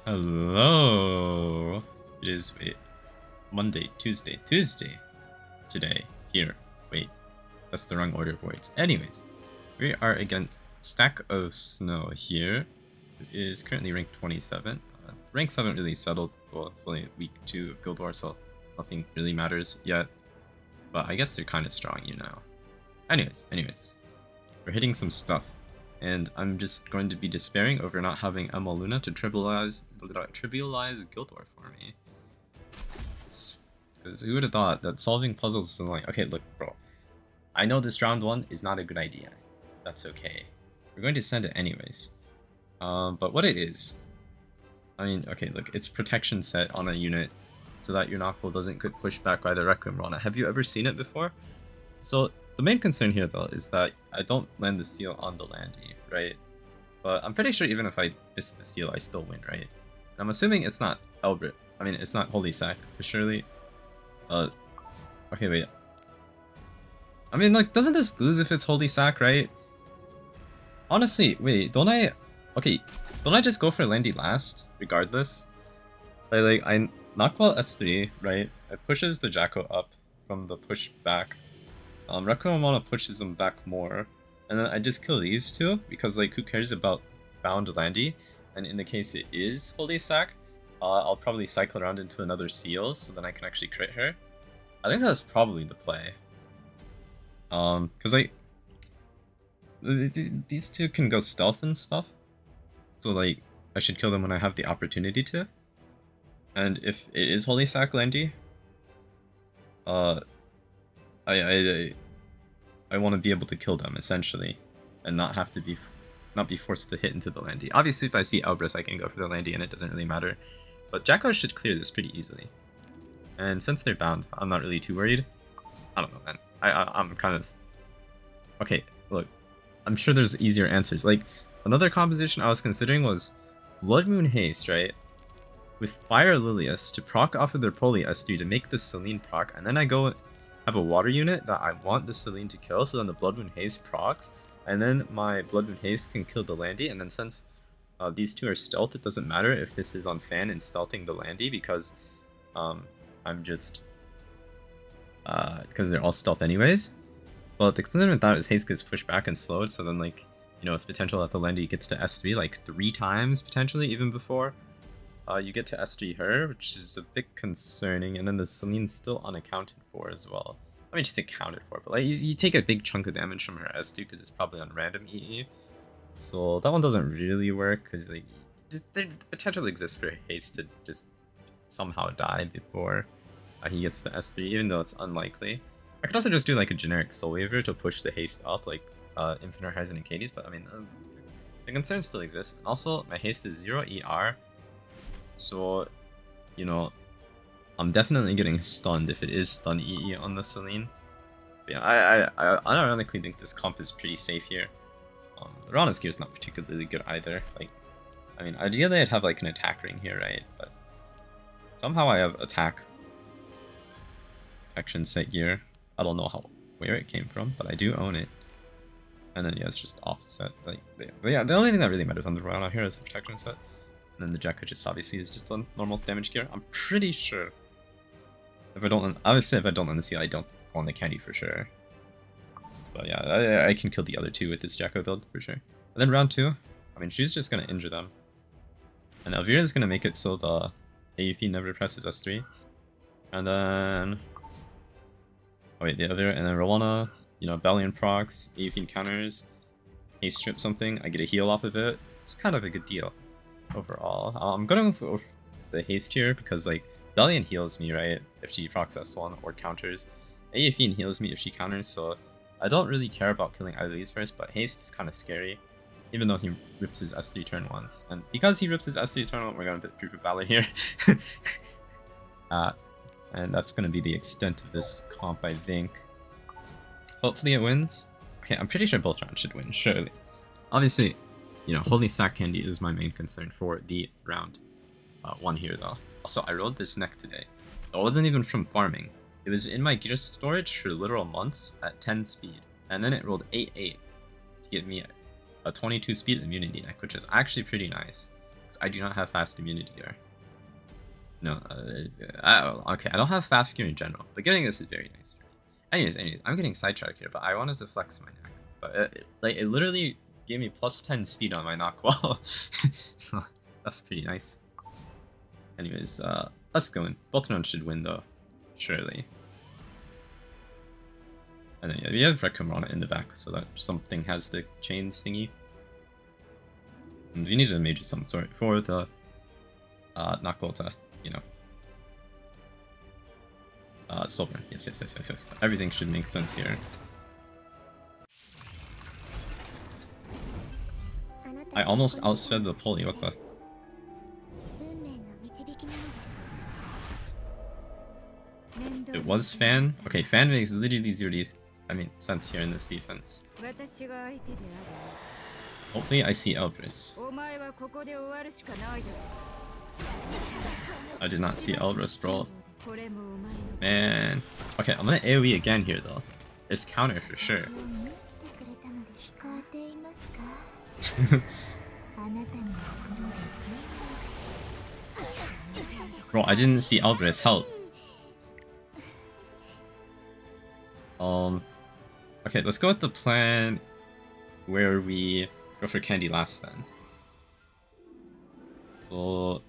Hello. It is Monday, Tuesday today. Here. Wait, that's the wrong order of words. Anyways, we are against Stack of Snow here. It is currently ranked 27. Ranks haven't really settled. Well, it's only week 2 of Guild Wars, so nothing really matters yet. But I guess they're kind of strong, you know. Anyways, we're hitting some stuff. And I'm just going to be despairing over not having Emma Luna to trivialize Guild War for me. Because who would have thought that solving puzzles is like, okay, look, bro. I know this round 1 is not a good idea. That's okay. We're going to send it anyways. But what it is, I mean, okay, look, it's protection set on a unit so that your knuckle doesn't get pushed back by the Requiem Rana. Have you ever seen it before? So the main concern here, though, is that I don't land the seal on the landy, right? But I'm pretty sure even if I miss the seal, I still win, right? And I'm assuming it's not Elbrit. I mean, it's not Holy Sack, because surely... Okay, wait. I mean, like, doesn't this lose if it's Holy Sack, right? Honestly, wait, don't I... Okay, don't I just go for landy last, regardless? I knock-well S3, right? It pushes the Jacko up from the push back. Requiem Rana pushes them back more, and then I just kill these two because, like, who cares about bound landy? And in the case it is Holy Sack, I'll probably cycle around into another seal so then I can actually crit her. I think that's probably the play. Because these two can go stealth and stuff, so like I should kill them when I have the opportunity to. And if it is Holy Sack landy, I want to be able to kill them essentially, and not have to be forced to hit into the landy. Obviously, if I see Elbrus, I can go for the landy, and it doesn't really matter. But Jacko should clear this pretty easily. And since they're bound, I'm not really too worried. I don't know, man. I'm kind of okay. Look, I'm sure there's easier answers. Like another composition I was considering was Blood Moon Haste, right? With Fire Lilius to proc off of their Poly S3 to make the Celine proc, and then I go have a water unit that I want the Celine to kill, so then the Blood Moon Haste procs, and then my Blood Moon Haste can kill the landy, and then since these two are stealth, it doesn't matter if this is on fan and stealthing the landy because I'm just because they're all stealth anyways. But the concern with that is Haste gets pushed back and slowed, so then like, you know, it's potential that the landy gets to S3 like 3 times potentially even before you get to S3 her, which is a bit concerning, and then the Celine's still unaccounted for as well. I mean, she's accounted for, but like you take a big chunk of damage from her S2 because it's probably on random EE. So that one doesn't really work because like the potential exists for Haste to just somehow die before he gets to S3, even though it's unlikely. I could also just do like a generic Soul Waver to push the Haste up, like Infinite Horizon and Katie's, but I mean, the concern still exists. And also, my Haste is 0 ER. So, you know, I'm definitely getting stunned if it is stun EE on the Celine. But yeah, I ironically think this comp is pretty safe here. Rana's gear is not particularly good either. Like, I mean, ideally I'd have like an attack ring here, right? But somehow I have attack protection set gear. I don't know where it came from, but I do own it. And then yeah, it's just offset. Like, but yeah, the only thing that really matters on the Rana here is the protection set. And then the Jacko just obviously is just on normal damage gear. I'm pretty sure. If I don't, obviously if I don't land the seal, I don't go on the candy for sure. But yeah, I can kill the other two with this Jacko build for sure. And then round 2, I mean, she's just gonna injure them. And Elvira is gonna make it so the Ayufine never presses S3. And then, oh wait, the other, and then Rowena, you know, Belian procs, Ayufine counters, Haste strip something, I get a heal off of it. It's kind of a good deal overall. I'm going for the Haste here because like Belian heals me, right, if she procs S1 or counters. Ayufine heals me if she counters, so I don't really care about killing either of these first, but Haste is kind of scary, even though he rips his S3 turn 1. And because he rips his S3 turn 1, we're going to Proof of Valor here. And that's going to be the extent of this comp, I think. Hopefully it wins. Okay, I'm pretty sure both rounds should win, surely. Obviously, you know, Holy Sack Candy is my main concern for the round 1 here, though. Also, I rolled this neck today. It wasn't even from farming. It was in my gear storage for literal months at 10 speed. And then it rolled 8-8 to give me a 22 speed immunity neck, which is actually pretty nice. because I do not have fast immunity here. No, okay, I don't have fast gear in general, but getting this is very nice. Anyways, I'm getting sidetracked here, but I wanted to flex my neck. But it literally gave me plus 10 speed on my knock wall, so that's pretty nice. Anyways, let's go in. Both rounds should win though, surely. And then yeah, we have Rekamrana in the back, so that something has the chains thingy. And we need a major some sort for the Nakota, you know. Sovereign, yes. Everything should make sense here. I almost outsped the pulley, what the? It was Fan? Okay, Fan makes literally zero sense here in this defense. Hopefully I see Elbrus. I did not see Elbrus, bro. Man. Okay, I'm gonna AoE again here though. It's counter for sure. Bro, I didn't see Elbrus, help. Okay, let's go with the plan where we go for Candy last then. So,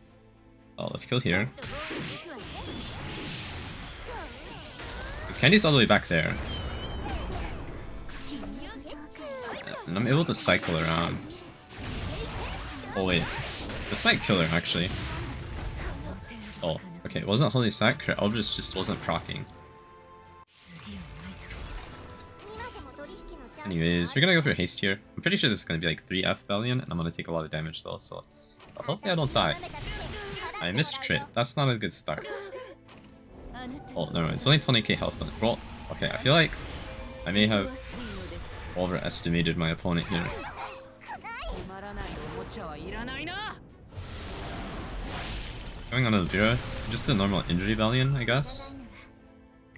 let's kill here. Because Candy's all the way back there. And I'm able to cycle around. Oh wait, this might kill her actually. Oh, okay, it wasn't Holy Sack, her Eldritch just wasn't proccing. Anyways, we're gonna go for haste here. I'm pretty sure this is gonna be like 3F Belian, and I'm gonna take a lot of damage though, so hopefully I don't die. I missed crit, that's not a good start. Oh, never mind, it's only 20k health, bro. Okay, I feel like I may have overestimated my opponent here. Going on Elvira, it's just a normal injury Belian, I guess.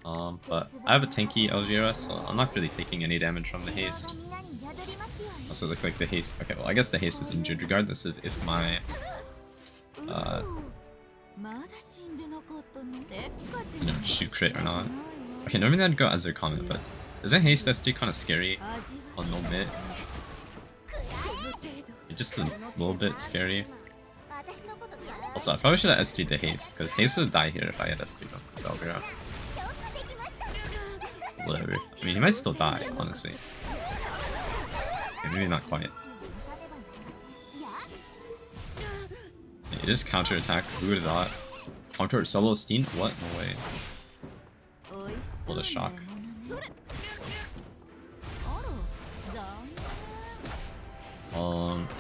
But I have a tanky Elvira, so I'm not really taking any damage from the haste. Also look like the haste, okay, well I guess the haste was injured regardless of if my shoot crit or not. Okay, normally I'd go as their comment, but isn't haste SD kind of scary on no mid? It's just a little bit scary. Also, I probably should have SD'd the haste, because haste would die here if I had SD'd Elvira. Whatever. I mean, he might still die, honestly. Okay, maybe not quite. You just counter-attack. Who would have thought? Counter solo Steen? What? No way. What a shock.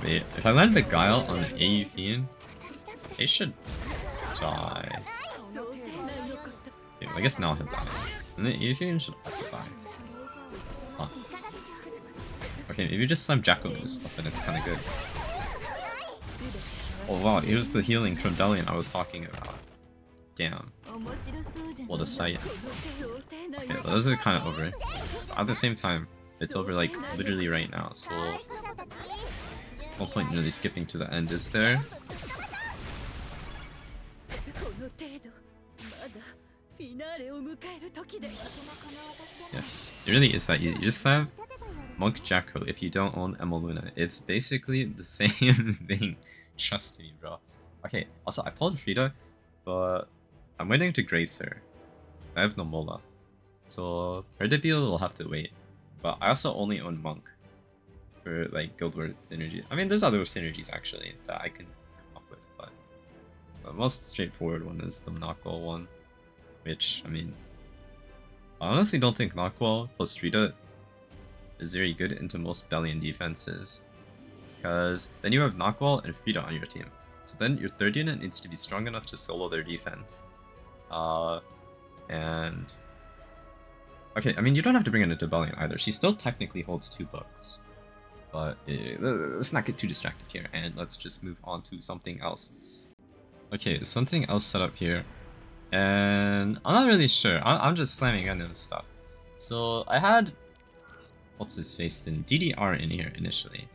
Wait. If I land Beguile on the Ayufine, they should die. Okay, well, I guess now he'll die. And the Ayufine should also die. Huh. Okay, maybe just slam Jacko and stuff and it's kinda good. Oh wow, here's the healing from Belian I was talking about. Damn. What a sight. Okay, well, those are kinda over. At the same time, it's over like literally right now, so no point in really skipping to the end, is there? Yes, it really is that easy. You just have Monk Jacko if you don't own Emaluna. It's basically the same thing. Trust me, bro. Okay, also I pulled Frida, but I'm waiting to grace her. I have no Mola. So her debut will have to wait. But I also only own Monk for like Guild Wars synergy. I mean, there's other synergies actually that I can come up with, but the most straightforward one is the Knockwall one, which, I mean, I honestly don't think Knockwall plus Frida is very good into most Belian defenses, because then you have Knockwall and Frida on your team. So then your third unit needs to be strong enough to solo their defense. And okay, I mean, you don't have to bring it into Belian either. She still technically holds 2 books. But let's not get too distracted here, and let's just move on to something else. Okay, something else set up here. And I'm not really sure. I'm just slamming into this stuff. So I had, what's his face, in DDR in here initially.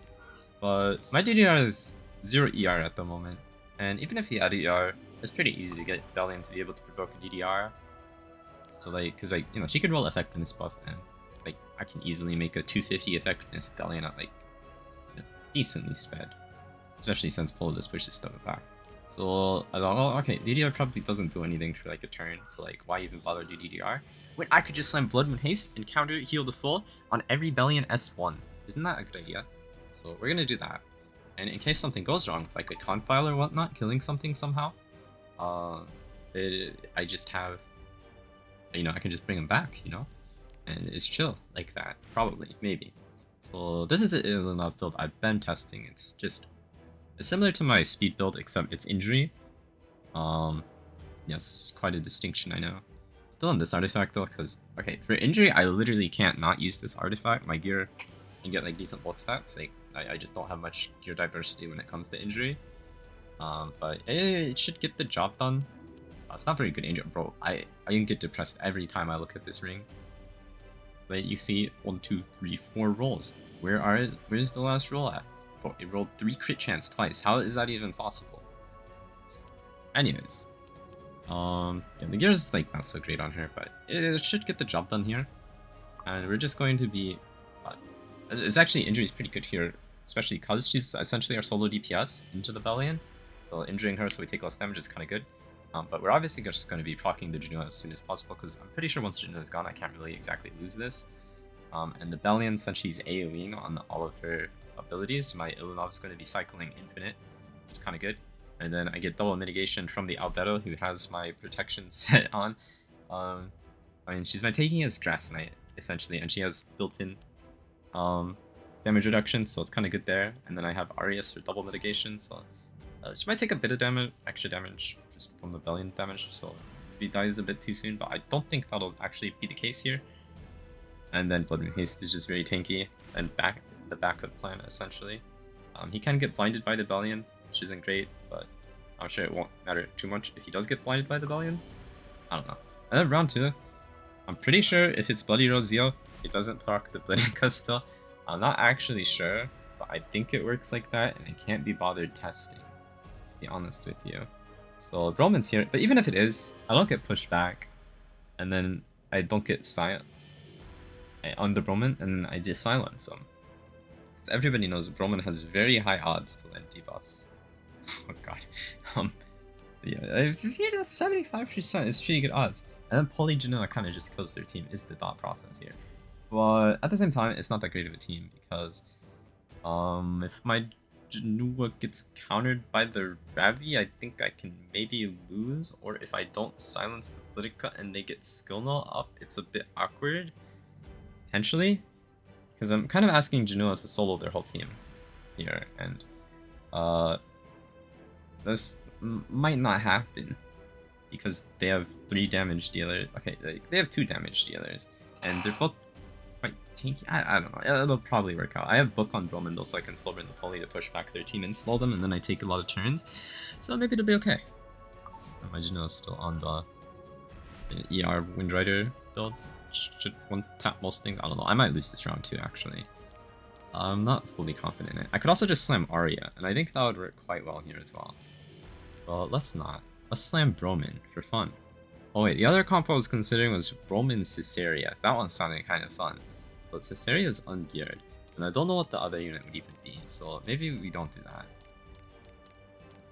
But my DDR is 0 ER at the moment. And even if he had ER, it's pretty easy to get Belian to be able to provoke a DDR. So like, cause like, you know, she could roll effectiveness buff and like, I can easily make a 250 effectiveness Belian at like, you know, decently sped. Especially since Polo just pushes stuff back. So I thought, oh, okay, DDR probably doesn't do anything for like a turn, so like, why even bother do DDR? When I could just slam Blood Moon Haste and counter heal the full on every Belian S1. Isn't that a good idea? So we're gonna do that. And in case something goes wrong, like a confile or whatnot, killing something somehow, I just have, you know, I can just bring him back, you know? And it's chill like that, probably, maybe. So this is the Illuminati build I've been testing. It's similar to my speed build, except it's injury. Yes, quite a distinction, I know. Still on this artifact though, because, okay, for injury, I literally can't not use this artifact. My gear can get like decent bulk stats. Like, I just don't have much gear diversity when it comes to injury. But it should get the job done. It's not very good injury, bro. I can get depressed every time I look at this ring. Like, you see 1, 2, 3, 4 rolls. Where's the last roll at? Bro, it rolled 3 crit chance twice. How is that even possible? Anyways. Yeah, the gear is like not so great on her, but it should get the job done here. And we're just going to be... it's actually, injury is pretty good here, especially because she's essentially our solo DPS into the Belian. So injuring her so we take less damage is kind of good. But we're obviously just going to be proccing the Jenua as soon as possible, because I'm pretty sure once Jenua is gone, I can't really exactly lose this. And the Belian, since she's AoEing on all of her abilities, my Illuminati is going to be cycling infinite, which is kind of good. And then I get double mitigation from the Albedo, who has my protection set on. I mean, she's my taking as Grass Knight, essentially, and she has built-in damage reduction, so it's kind of good there. And then I have Arias for double mitigation, so she might take a bit of damage, extra damage, just from the Belian damage, so if he dies a bit too soon, but I don't think that'll actually be the case here. And then Blood Moon Haste is just very tanky, and the backup plan, essentially. He can get blinded by the Belian, which isn't great, but I'm sure it won't matter too much if he does get blinded by the Belian. I don't know. And then round 2, I'm pretty sure if it's Bloody Rosio, it doesn't proc the Blidica still. I'm not actually sure, but I think it works like that, and I can't be bothered testing, to be honest with you. So Roman's here, but even if it is, I don't get pushed back, and then I don't get silent on the Roman, and I just silence him. Because everybody knows Roman has very high odds to land debuffs. Oh god. Yeah, 75% is pretty good odds. And then Poly Jenua kind of just kills their team, is the thought process here. But at the same time, it's not that great of a team, because if my Jenua gets countered by the Ravi, I think I can maybe lose. Or if I don't silence the Blidica and they get skill null up, it's a bit awkward. Potentially. Because I'm kind of asking Jenua to solo their whole team here, and this might not happen because they have 3 damage dealers. Okay, they have 2 damage dealers, and they're both quite tanky. I don't know. It'll probably work out. I have book on Roman though, so I can slow burn the Poly to push back their team and slow them, and then I take a lot of turns. So maybe it'll be okay. My Jenua is still on the ER Windrider build. Should one tap most things? I don't know. I might lose this round too, actually. I'm not fully confident in it. I could also just slam Arya, and I think that would work quite well here as well. Well, let's not. Let's slam Broman for fun. Oh wait, the other comp I was considering was Broman Caesarea. That one sounded kind of fun. But Caesarea is ungeared, and I don't know what the other unit would even be, so maybe we don't do that.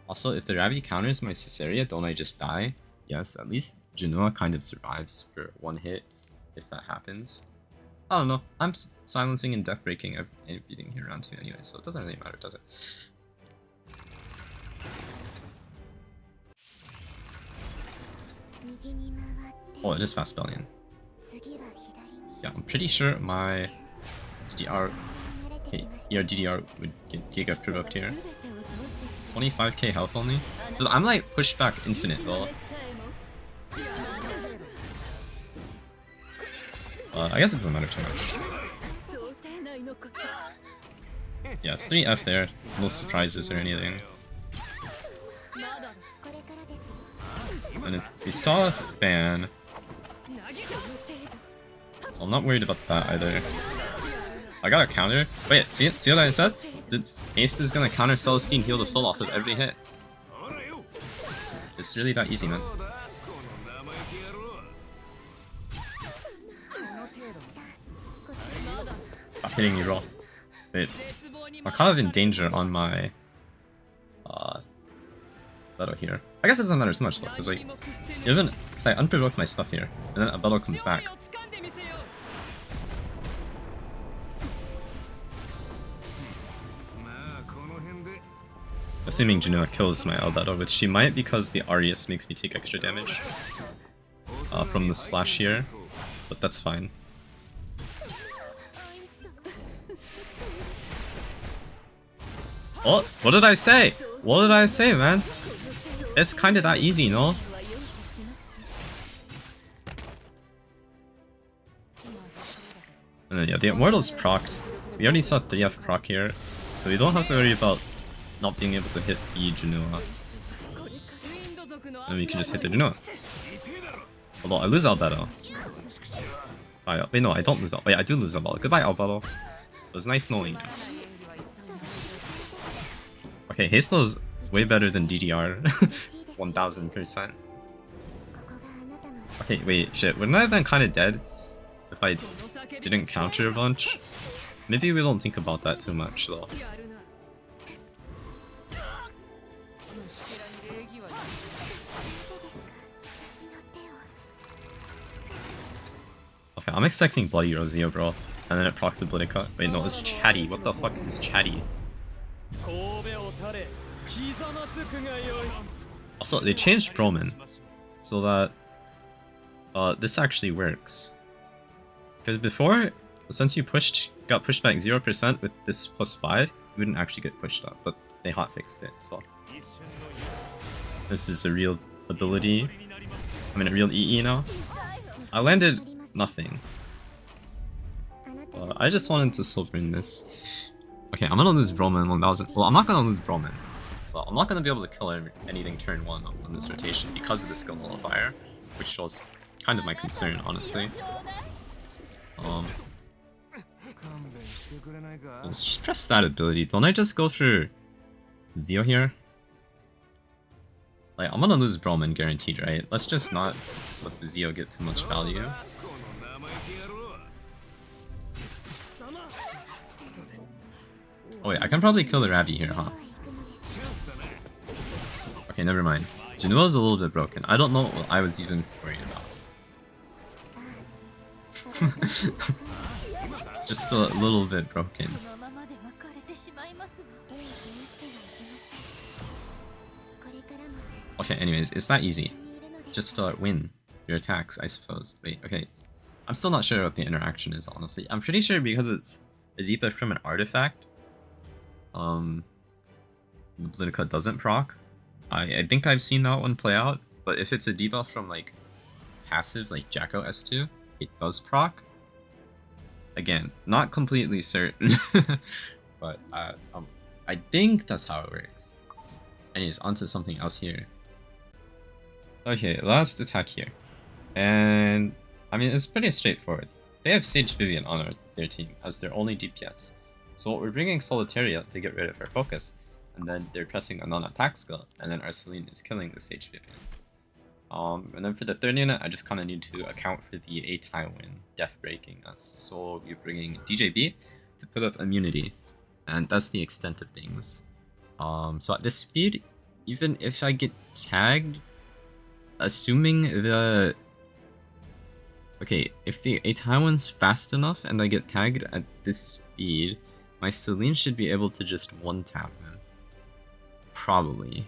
Also, if the Ravi counters my Caesarea, don't I just die? Yes, at least Jenua kind of survives for 1 hit. If that happens. I don't know. I'm silencing and death breaking everything here round 2 anyway, so it doesn't really matter, does it? Oh, it is fast Belian. Yeah, I'm pretty sure my DDR, DDR would get Giga provoked here. 25k health only. So I'm like pushed back infinite though. I guess it doesn't matter too much. Yeah, it's 3F there. No surprises or anything. And if we saw a fan, so I'm not worried about that either. I got a counter. Wait, see what I said? Ace is gonna counter Celestine heal the full off of every hit. It's really that easy, man. Stop hitting me, bro. Wait, I'm kind of in danger on my battle here. I guess it doesn't matter so much though, because like even because I unprovoked my stuff here, and then a battle comes back. Assuming Jenua kills my Albedo, which she might because the Arius makes me take extra damage from the splash here, but that's fine. Oh, what did I say? What did I say, man? It's kind of that easy, no? And then yeah, the Immortal's procced. We already saw 3F proc here, so we don't have to worry about not being able to hit the Jenua. And we can just hit the Jenua. Although I lose Albedo. Wait, no, I don't lose Albedo. Wait, I do lose Albedo. Goodbye, Albedo. It was nice knowing you. Okay, Hasto is way better than DDR. 1000%. Okay, wait, shit. Wouldn't I have been kind of dead if I didn't counter a bunch? Maybe we don't think about that too much, though. Okay, I'm expecting Bloody Rosio, bro. And then it procs the Blidica. Wait, no, it's Chatty. What the fuck is Chatty? Also, they changed Broman so that this actually works. Because before, since you got pushed back 0% with this +5, you wouldn't actually get pushed up, but they hotfixed it, so. This is a real ability. I mean, a real EE now. I landed nothing. I just wanted to silver in this. Okay, I'm gonna lose Broman 1000. Well, I'm not gonna lose Broman. Well, I'm not gonna be able to kill anything turn 1 on this rotation because of the skill nullifier, which shows kind of my concern, honestly. Let's just press that ability. Don't I just go for Zio here? Like, I'm gonna lose Broman guaranteed, right? Let's just not let the Zio get too much value. Oh wait, I can probably kill the Ravi here, huh? Okay, never mind. Jenua's a little bit broken. I don't know what I was even worried about. Just a little bit broken. Okay, anyways, it's that easy. Just win your attacks, I suppose. Wait, okay. I'm still not sure what the interaction is, honestly. I'm pretty sure because it's a debuff from an artifact. The Blidica doesn't proc. I think I've seen that one play out, but if it's a debuff from like passive like Jacko S2, it does proc. Again, not completely certain, but I think that's how it works. Anyways, onto something else here. Okay, last attack here. And I mean, it's pretty straightforward. They have Sage Vivian on their team as their only DPS. So we're bringing Solitaria to get rid of her focus, and then they're pressing a non-attack skill, and then our Celine is killing the Sage Vivian. And then for the third unit, I just kind of need to account for the Atywin death breaking us. So we're bringing DJB to put up immunity, and that's the extent of things. So at this speed, even if I get tagged, assuming the... Okay, if the Atywin's fast enough and I get tagged at this speed, my Celine should be able to just one-tap him. Probably.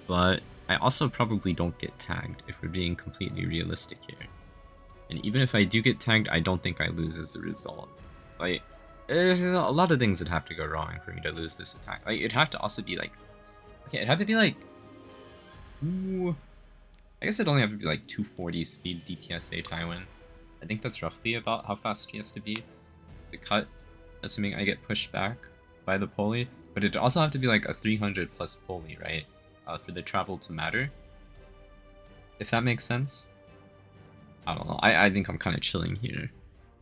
But I also probably don't get tagged if we're being completely realistic here. And even if I do get tagged, I don't think I lose as a result. Like, there's a lot of things that have to go wrong for me to lose this attack. Like, it'd have to also be like... Okay, it'd have to be like... Ooh, I guess it'd only have to be like 240 speed DPS Atywin. I think that's roughly about how fast he has to be to cut, assuming I get pushed back by the Poli. But it'd also have to be like a 300 plus Poli, right? For the travel to matter. If that makes sense. I don't know. I think I'm kind of chilling here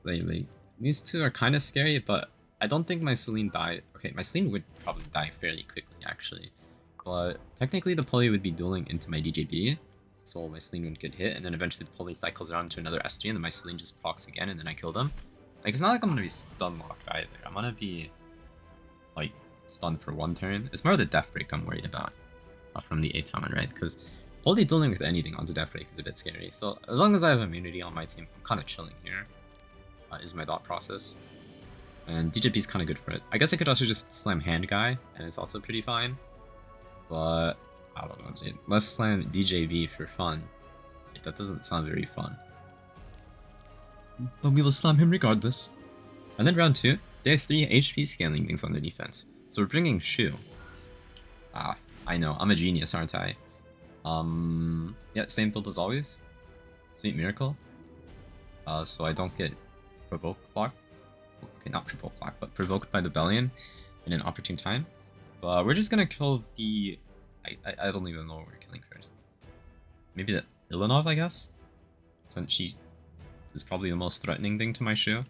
lately. these two are kind of scary, but I don't think my Celine died. Okay, my Celine would probably die fairly quickly, actually. But technically the Poly would be dueling into my DJB, so my Celine would get hit, and then eventually the Poly cycles around to another S3, and then my Celine just procs again, and then I kill them. Like, it's not like I'm gonna be stun locked either. I'm gonna be, like, stunned for one turn. It's more the death break I'm worried about from the Atywin, right? Because Poly dueling with anything onto death break is a bit scary. So as long as I have immunity on my team, I'm kind of chilling here. Is my thought process. And DJB is kind of good for it. I guess I could also just slam hand guy, and it's also pretty fine. But I don't know, dude. Let's slam DJB for fun. That doesn't sound very fun. But we will slam him regardless. And then round 2, they have 3 HP scaling things on their defense. So we're bringing Shu. Ah, I know, I'm a genius, aren't I? Yeah, same build as always. Sweet miracle. So I don't get provoked clock. Okay, not provoked clock, but provoked by the Belian in an opportune time. But we're just gonna kill the... I don't even know what we're killing first. Maybe the Ilanov, I guess? Since she is probably the most threatening thing to my Shu.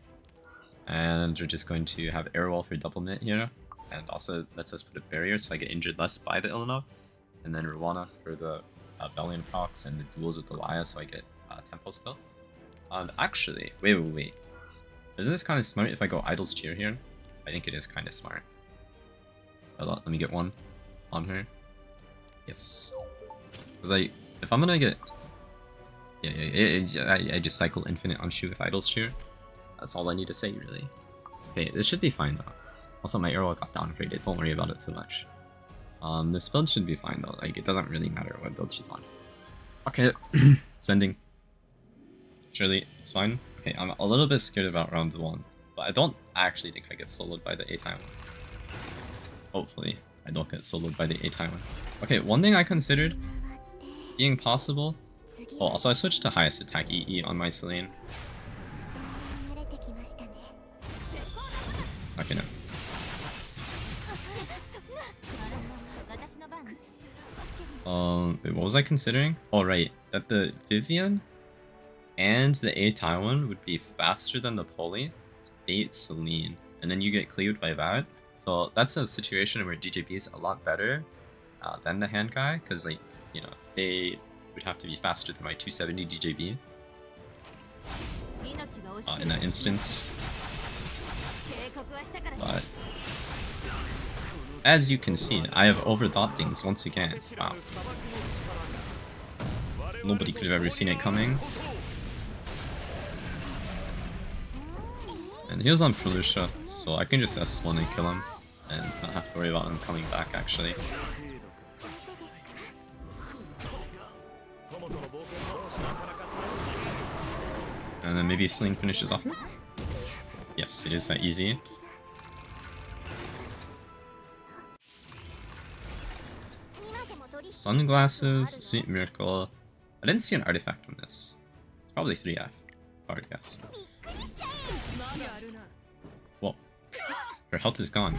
And we're just going to have Airwall for double knit here. And also lets us put a barrier so I get injured less by the Ilanov. And then Rwana for the Belian procs and the duels with the Laia so I get tempo still. And actually, wait. Isn't this kind of smart if I go Idol's Cheer here? I think it is kind of smart. Hold on, let me get one on her. Yes. Because if I'm gonna get... Yeah, I just cycle infinite on Shu with Idol's Cheer. That's all I need to say, really. Okay, this should be fine, though. Also, my arrow got downgraded, don't worry about it too much. This build should be fine, though. Like, it doesn't really matter what build she's on. Okay, sending. Surely, it's fine. Okay, I'm a little bit scared about round 1, but I don't actually think I get soloed by the Atywin. Hopefully, I don't get soloed by the Atywin. Okay, one thing I considered being possible... Oh, also I switched to highest attack EE on my Celine. Okay, no. Wait, what was I considering? Oh, right, that the Vivian and the Atywin would be faster than the Poly to bait Celine, and then you get cleaved by that. So that's a situation where DJB is a lot better than the hand guy, because, like, you know, they would have to be faster than my 270 DJB in that instance. But as you can see, I have overthought things once again. Wow. Nobody could have ever seen it coming. And he was on Prelucia, so I can just S1 and kill him, and not have to worry about him coming back, actually. And then maybe if Celine finishes off. Yes, it is that easy. Sunglasses, Sweet Miracle. I didn't see an artifact on this. It's probably 3F. Hard guess. Whoa. Her health is gone.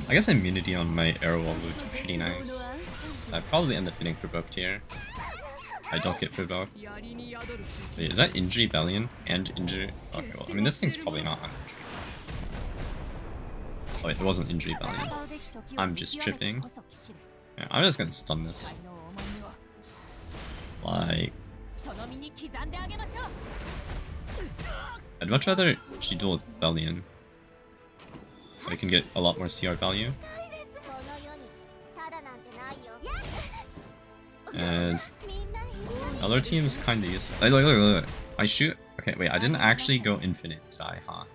I guess immunity on my arrow wall would be pretty nice. So I probably end up getting provoked here. I don't get provoked. Wait, is that injury Belian and injury? Okay, well, I mean, this thing's probably not on injuries. Oh wait, it wasn't injury Belian. I'm just tripping. Yeah, I'm just gonna stun this. Like... I'd much rather she duel with Belian, so I can get a lot more CR value. And other teams kind of use. Look. I shoot. Okay, wait. I didn't actually go infinite, did I? Huh?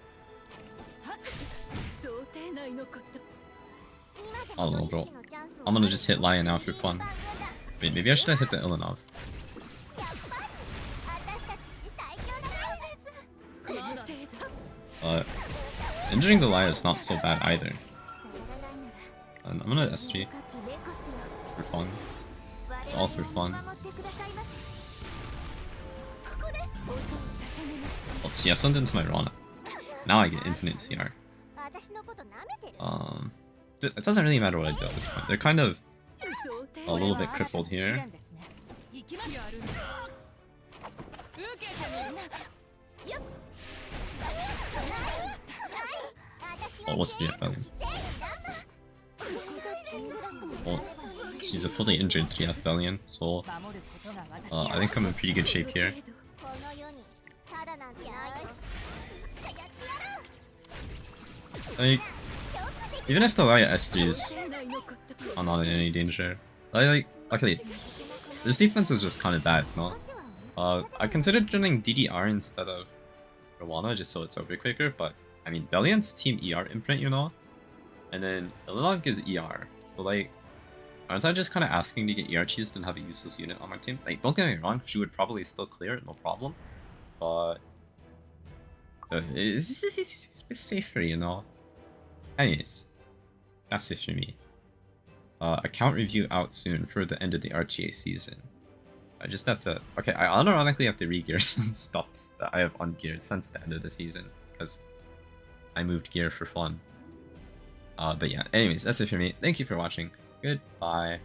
I don't know, bro. I'm gonna just hit Laia now for fun. Wait, maybe I should have hit the Ilanov. But injuring the Laia is not so bad either. And I'm gonna S3 for fun. It's all for fun. Oh, she S1'd into my Rana. Now I get infinite CR. It doesn't really matter what I do at this point. They're kind of a little bit crippled here. Oh, what's the Belian? Well, she's a fully injured 3F Belian, so I think I'm in pretty good shape here. Like, even if the Laia S3s are not in any danger, luckily, this defense is just kind of bad, no? I considered running DDR instead of Rwana just so it's over quicker, but I mean, Belian's team ER imprint, you know? And then Illinog is ER, so like, aren't I just kind of asking to get ER cheesed and have a useless unit on my team? Like, don't get me wrong, she would probably still clear it, no problem, but it's safer, you know? Anyways, that's it for me. Account review out soon for the end of the RTA season. I just have to... Okay, I unironically have to re-gear some stuff that I have ungeared since the end of the season, because I moved gear for fun. But yeah, anyways, that's it for me. Thank you for watching. Goodbye.